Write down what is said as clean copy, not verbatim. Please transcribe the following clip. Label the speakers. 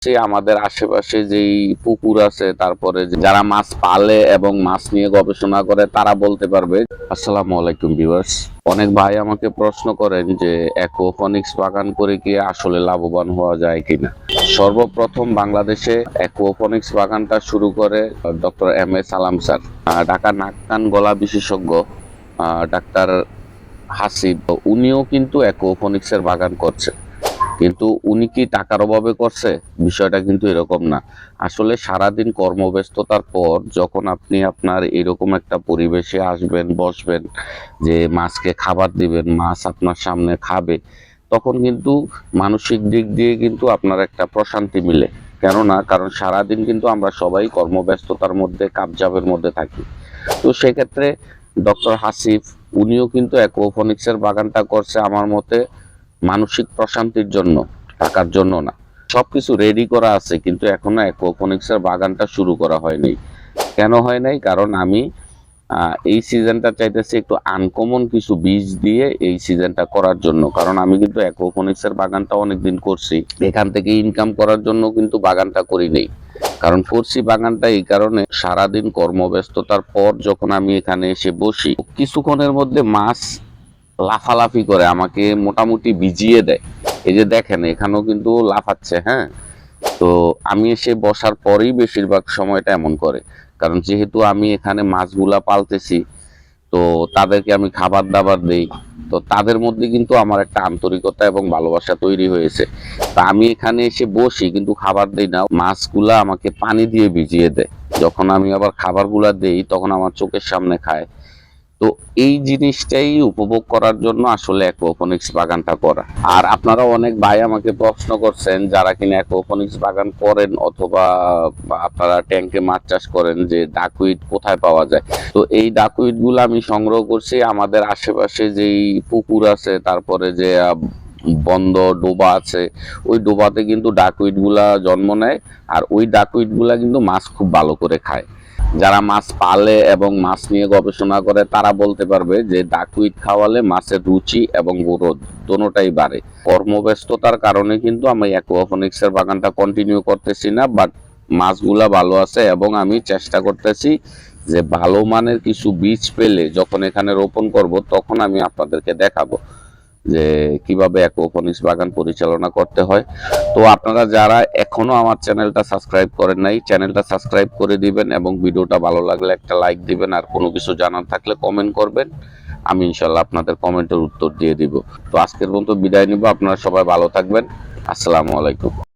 Speaker 1: আমাদের আশেপাশে যেই পুকুর আছে, তারপরে যারা মাছ পালে এবং মাছ নিয়ে গবেষণা করে তারা বলতে পারবে। আসসালামু আলাইকুম ভিউয়ার্স। অনেক ভাই আমাকে প্রশ্ন করেন যে অ্যাকুয়াপনিক্স বাগান করে কি আসলে লাভবান হওয়া যায় কিনা। সর্বপ্রথম বাংলাদেশে অ্যাকুয়াপনিক্স বাগানটা শুরু করে ডক্টর এম এ সালাম স্যার, ঢাকা নাক কান গলা বিশেষজ্ঞ ডাক্তার হাসিব। উনিও কিন্তু অ্যাকুয়াপনিক্সের বাগান করছে, কিন্তু উনি কি টাকার অভাবে করছে? বিষয়টা কিন্তু এরকম না। আসলে সারাদিন কর্মব্যস্ততার পর যখন আপনি আপনার এরকম একটা পরিবেশে আসবেন, বসবেন, যে মাছকে খাবার দিবেন, মাছ আপনার সামনে খাবে, তখন কিন্তু মানসিক দিক দিয়ে কিন্তু আপনার একটা প্রশান্তি মিলে। কারণ সারাদিন কিন্তু আমরা সবাই কর্মব্যস্ততার মধ্যে, কাবজাবের মধ্যে থাকি। তো সেক্ষেত্রে ডক্টর হাসিফ উনিও কিন্তু অ্যাকুয়াপনিক্সের বাগানটা করছে আমার মতে মানসিক প্রশান্তির জন্য, টাকার জন্য না। সবকিছু রেডি করা আছে, কিন্তু এখনো অ্যাকুয়াপনিক্সের বাগানটা শুরু করা হয়নি। কেন হয় নাই? কারণ আমি এই সিজনটা চাইতেছি একটু আনকমন কিছু বীজ দিয়ে এই সিজনটা করার জন্য। কারণ আমি কিন্তু অ্যাকুয়াপনিক্সের বাগানটা অনেকদিন করছি, এখান থেকে ইনকাম করার জন্য কিন্তু বাগানটা করি নেই। কারণ করছি বাগানটা এই কারণে, সারাদিন কর্মব্যস্ততার পর যখন আমি এখানে এসে বসি, কিছুক্ষণের মধ্যে মাছ লাফালাফি করে আমাকে মোটামুটি ভিজিয়ে দেয়। এই যে দেখেন এখানেও কিন্তু লাফাচ্ছে। হ্যাঁ, তো আমি এসে বসার পরেই বেশিরভাগ সময়টা এমন করে। কারণ যেহেতু আমি এখানে মাছগুলা পালতেছি, তো তাদেরকে আমি খাবার দাবার দেই, তো তাদের মধ্যে কিন্তু আমার একটা আন্তরিকতা এবং ভালোবাসা তৈরি হয়েছে। তা আমি এখানে এসে বসি কিন্তু খাবার দেই না, মাছগুলা আমাকে পানি দিয়ে ভিজিয়ে দেয়। যখন আমি আবার খাবারগুলা দেই তখন আমার চোখের সামনে খায়। তো এই জিনিসটাই উপভোগ করার জন্য আসলে অ্যাকুয়াপনিক্স বাগানটা করা। আর আপনারা অনেক ভাই আমাকে প্রশ্ন করছেন যারা কিনা অ্যাকুয়াপনিক্স বাগান করেন অথবা আপনারা ট্যাঙ্কে মাছ চাষ করেন, যে ডাকউইট কোথায় পাওয়া যায়। তো এই ডাকউইট গুলো আমি সংগ্রহ করছি আমাদের আশেপাশে যেই পুকুর আছে, তারপরে যে বন্ধ ডোবা আছে, ওই ডোবাতে কিন্তু ডাকউইট গুলা জন্ম নেয়। আর ওই ডাকউইট গুলা কিন্তু মাছ খুব ভালো করে খায়। যারা মাছ পালে এবং মাছ নিয়ে গবেষণা করে তারা বলতে পারবে যে ডাকউইট খাওয়ালে মাছের রুচি এবং গ্রোথ দোনোটাই বাড়ে। কর্মব্যস্ততার কারণে কিন্তু আমি অ্যাকুয়াপনিক্সের বাগানটা কন্টিনিউ করতেছি না, বাট মাছগুলা ভালো আছে এবং আমি চেষ্টা করতেছি যে ভালো মানের কিছু বীজ পেলে যখন এখানে রোপণ করব তখন আমি আপনাদেরকে দেখাবো যে কিভাবে অ্যাকুয়াপনিক্স বাগান পরিচালনা করতে হয়। তো আপনারা যারা এখনো আমার চ্যানেলটা সাবস্ক্রাইব করেন নাই, চ্যানেলটা সাবস্ক্রাইব করে দিবেন এবং ভিডিওটা ভালো লাগলে একটা লাইক দিবেন। আর কোনো কিছু জানার থাকলে কমেন্ট করবেন, আমি ইনশাল্লাহ আপনাদের কমেন্টের উত্তর দিয়ে দিব। তো আজকের মতো বিদায় নিব, আপনারা সবাই ভালো থাকবেন। আসসালামু আলাইকুম।